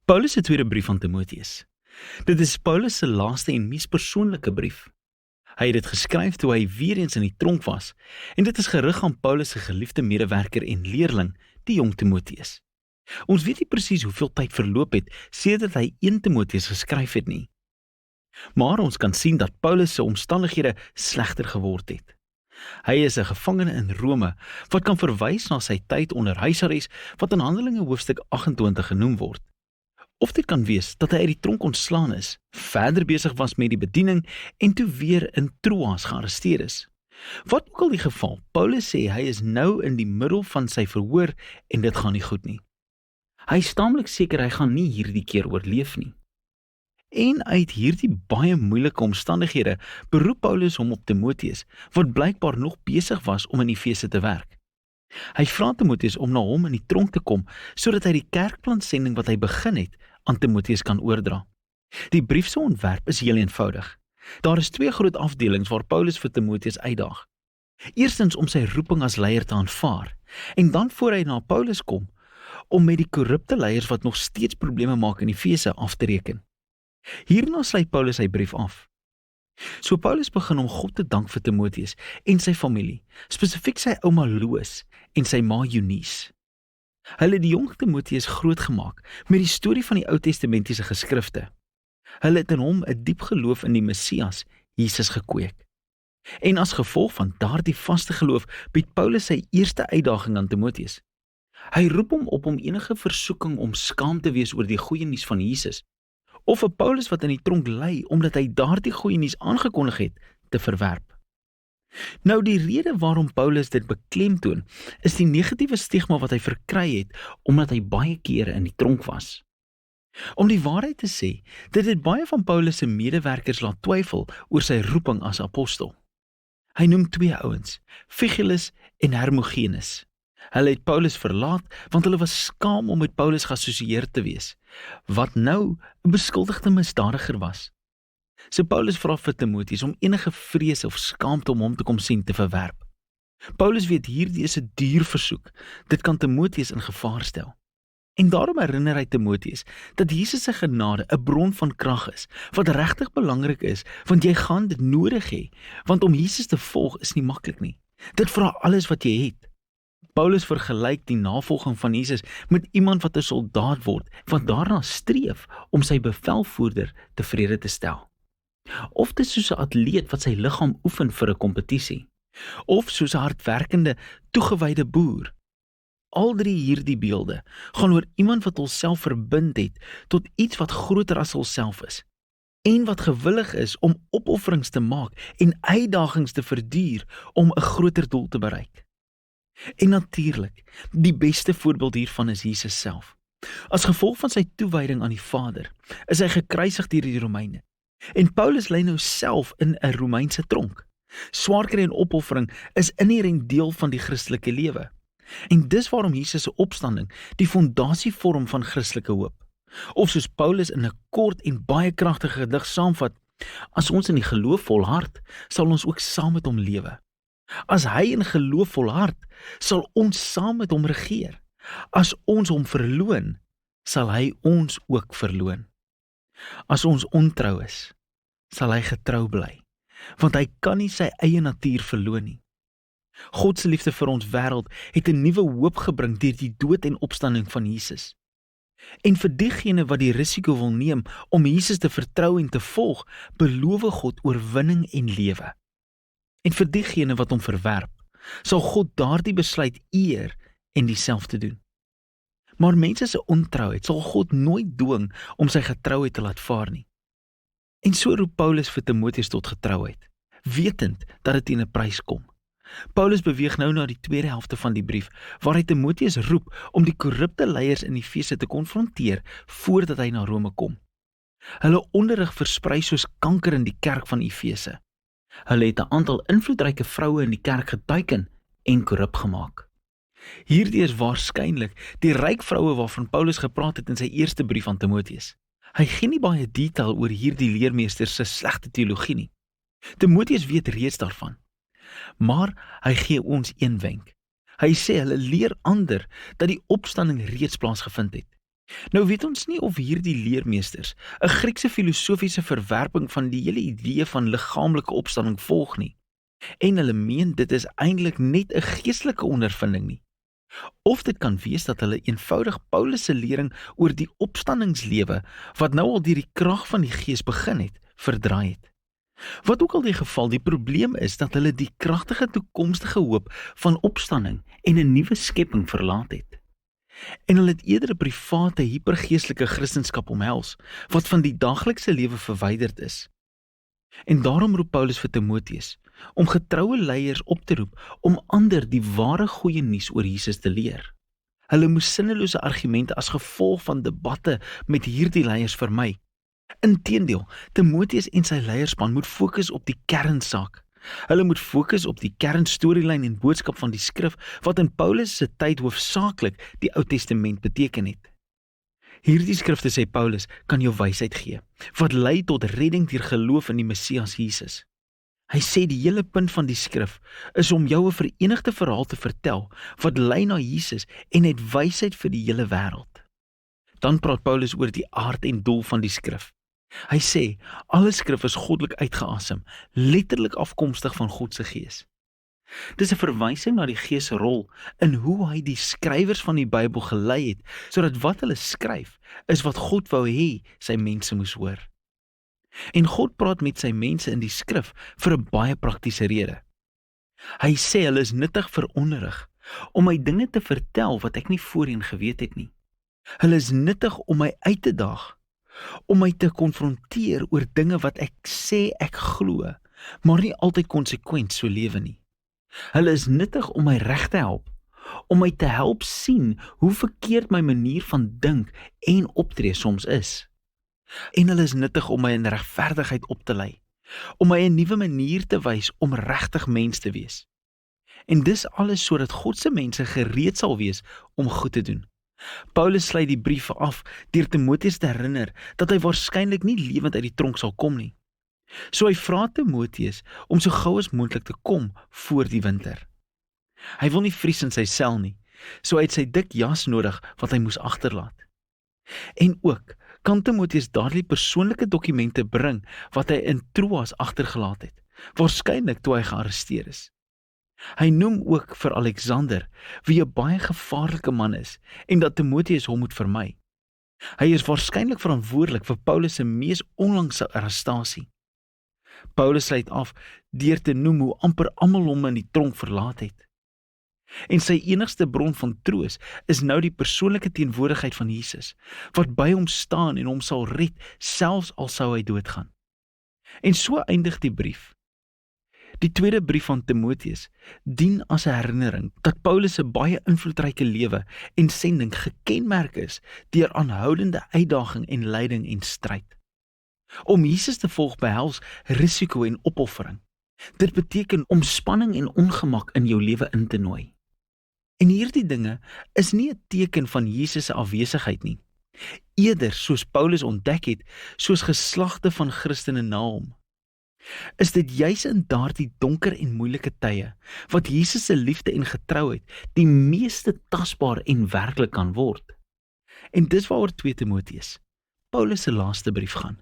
Paulus se tweede brief aan Timoteus. Dit is Paulus se laaste en mees persoonlike brief. Hy het dit geskryf toe hy weer eens in die tronk was, en dit is gerig aan Paulus se geliefde medewerker en leerling, die jong Timoteus. Ons weet nie presies hoeveel tyd verloop het sedert hy 1 Timoteus geskryf het nie. Maar ons kan sien dat Paulus se omstandighede slegter geword het. Hy is 'n gevangene in Rome, wat kan verwys na sy tyd onder huisarrest, wat in Handelinge hoofstuk 28 genoem word. Of dit kan wees dat hy uit die tronk ontslaan is, verder besig was met die bediening en toe weer in Troas gearresteer is. Wat ook al die geval, Paulus sê hy is nou in die middel van sy verhoor en dit gaan nie goed nie. Hy is taamlik seker hy gaan nie hierdie keer oorleef nie. En uit hierdie baie moeilike omstandighede beroep Paulus hom op Timoteus, wat blykbaar nog besig was om in Efese te werk. Hy vra Timoteus om na hom in die tronk te kom, sodat hy die kerkplantsending wat hy begin het, aan Timoteus kan oordra. Die brief se ontwerp is heel eenvoudig. Daar is 2 groot afdelings waar Paulus vir Timoteus uitdaag. Eerstens om sy roeping as leier te aanvaar, en dan voor hy na Paulus kom, om met die korrupte leiers wat nog steeds probleme maak in Efese af te reken. Hierna sluit Paulus sy brief af. So Paulus begin om God te dank vir Timoteus en sy familie, spesifiek sy ouma Lois en sy ma Eunice. Hulle het die jong Timoteus grootgemaak met die storie van die Ou Testamentiese geskrifte. Hulle het in hom 'n diep geloof in die Messias, Jesus, gekweek. En as gevolg van daardie vaste geloof bied Paulus sy eerste uitdaging aan Timoteus. Hy roep hom op om enige versoeking om skaam te wees oor die goeie nuus van Jesus, of 'n Paulus wat in die tronk ly omdat hy daardie goeie nuus aangekondig het, te verwerp. Nou die rede waarom Paulus dit beklemtoon, is die negatiewe stigma wat hy verkry het, omdat hy baie kere in die tronk was. Om die waarheid te sê, dit het baie van Paulus se medewerkers laat twyfel oor sy roeping as apostel. Hy noem 2 ouens, Phygellus en Hermogenes. Hulle het Paulus verlaat, want hulle was skaam om met Paulus geassosieer te wees, wat nou 'n beskuldigde misdadiger was. So Paulus vra vir Timoteus om enige vrees of skaamte om hom te kom sien te verwerp. Paulus weet hierdie is 'n duur versoek, dit kan Timoteus in gevaar stel. En daarom herinner hy Timoteus dat Jesus se genade 'n bron van krag is, wat regtig belangrik is, want jy gaan dit nodig hê, want om Jesus te volg is nie maklik nie. Dit vra alles wat jy het. Paulus vergelyk die navolging van Jesus met iemand wat 'n soldaat word, wat daarna streef om sy bevelvoerder tevrede te stel. Of dit soos 'n atleet wat sy liggaam oefen vir 'n kompetisie, of soos 'n hardwerkende, toegewyde boer. Al 3 hierdie beelde gaan oor iemand wat homself verbind het tot iets wat groter as homself is, en wat gewillig is om opofferings te maak en uitdagings te verduur om 'n groter doel te bereik. En natuurlik, die beste voorbeeld hiervan is Jesus self. As gevolg van sy toewyding aan die Vader, is hy gekruisig deur die Romeine. En Paulus lê nou self in 'n Romeinse tronk. Swaarkry en opoffering is inherënt deel van die Christelike lewe. En dis waarom Jesus se opstanding die fondasie vorm van Christelike hoop. Of soos Paulus in 'n kort en baie kragtige gedig saamvat, as ons in die geloof volhard, sal ons ook saam met hom lewe. As hy in geloof volhard, sal ons saam met hom regeer. As ons hom verloon, sal hy ons ook verloon. As ons ontrou is, sal hy getrou bly, want hy kan nie sy eie natuur verloon nie. God se liefde vir ons wêreld het 'n nuwe hoop gebring deur die dood en opstanding van Jesus. En vir diegene wat die risiko wil neem om Jesus te vertrou en te volg, beloof God oorwinning en lewe. En vir diegene wat hom verwerp, sal God daardie besluit eer en dieselfde doen. Maar mense se ontrouheid sal God nooit dwing om sy getrouheid te laat vaar nie. En so roep Paulus vir Timoteus tot getrouheid, wetend dat dit teen 'n prys kom. Paulus beweeg nou na die tweede helfte van die brief, waar hy Timoteus roep om die korrupte leiers in Efese te konfronteer voordat hy na Rome kom. Hulle onderrig versprei soos kanker in die kerk van Efese. Hulle het 'n aantal invloedryke vroue in die kerk geteiken en korrup gemaak. Hierdie is waarskynlik die ryk vroue waarvan Paulus gepraat het in sy eerste brief aan Timoteus. Hy gee nie baie detail oor hierdie leermeesters se slegte teologie nie. Timoteus weet reeds daarvan. Maar hy gee ons een wenk. Hy sê hulle leer ander dat die opstanding reeds plaasgevind het. Nou weet ons nie of hierdie leermeesters 'n Griekse filosofiese verwerping van die hele idee van liggaamlike opstanding volg nie, en hulle meen dit is eintlik net 'n geestelike ondervinding nie. Of dit kan wees dat hulle eenvoudig Paulus se lering oor die opstandingslewe, wat nou al deur die krag van die Gees begin het, verdraai het. Wat ook al die geval, die probleem is dat hulle die kragtige toekomstige hoop van opstanding en 'n nuwe skepping verlaat het. En hulle het eerder 'n private hipergeestelike Christendom omhels, wat van die daaglikse lewe verwyderd is. En daarom roep Paulus vir Timoteus om getroue leiers op te roep om ander die ware goeie nuus oor Jesus te leer. Hulle moes sinnelose argumente as gevolg van debatte met hierdie leiers vermy. Inteendeel, Timoteus en sy leierspan moet fokus op die kernsaak. Hulle moet fokus op die kernstorielyn en boodskap van die skrif wat in Paulus se tyd hoofsaaklik die Ou Testament beteken het. Hierdie skrifte, sê Paulus, kan jou wysheid gee, wat lei tot redding deur geloof in die Messias Jesus. Hy sê die hele punt van die skrif is om jou 'n verenigde verhaal te vertel wat lei na Jesus en het wysheid vir die hele wêreld. Dan praat Paulus oor die aard en doel van die skrif. Hy sê, alle skrif is goddelik uitgeasem, letterlik afkomstig van God se Gees. Dis 'n verwysing na die Gees se rol in hoe hy die skrywers van die Bybel gelei het, sodat wat hulle skryf, is wat God wou hê sy mense moes hoor. En God praat met sy mense in die skrif vir 'n baie praktiese rede. Hy sê hulle is nuttig vir onderrig, om my dinge te vertel wat ek nie voorheen geweet het nie. Hulle is nuttig om my uit te daag, om my te konfronteer oor dinge wat ek sê ek glo, maar nie altyd konsekwent so lewe nie. Hulle is nuttig om my reg te help, om my te help sien hoe verkeerd my manier van dink en optree soms is. En hulle is nuttig om my in regverdigheid op te lei, om my 'n nuwe manier te wys om regtig mens te wees. En dis alles sodat God se mense gereed sal wees om goed te doen. Paulus sluit die brief af deur Timoteus te herinner dat hy waarskynlik nie lewend uit die tronk sal kom nie. So hy vra Timoteus om so gou as moontlik te kom voor die winter. Hy wil nie vries in sy sel nie, so hy het sy dik jas nodig wat hy moes agterlaat. En ook kan Timoteus daardie persoonlike dokumente bring wat hy in Troas agtergelaat het, waarskynlik toe hy gearresteer is. Hy noem ook vir Alexander, wie 'n baie gevaarlike man is, en dat Timoteus hom moet vermy. Hy is waarskynlik verantwoordelik vir Paulus se mees onlangse arrestasie. Paulus sluit af deur te noem hoe amper almal hom in die tronk verlaat het. En sy enigste bron van troos is nou die persoonlike teenwoordigheid van Jesus, wat by hom staan en hom sal red, selfs al sou hy doodgaan. En so eindig die brief. Die tweede brief van Timoteus dien as 'n herinnering dat Paulus se baie invloedryke lewe en sending gekenmerk is deur aanhoudende uitdaging en lyding en stryd. Om Jesus te volg behels risiko en opoffering. Dit beteken om spanning en ongemak in jou lewe in te nooi. En hierdie dinge is nie 'n teken van Jesus se afwesigheid nie. Eerder, soos Paulus ontdek het, soos geslagte van Christene na hom. Is dit juis in daardie donker en moeilike tye wat Jesus se liefde en getrouheid die meeste tasbaar en werklik kan word. En dis waaroor 2 Timoteus, Paulus se laaste brief gaan.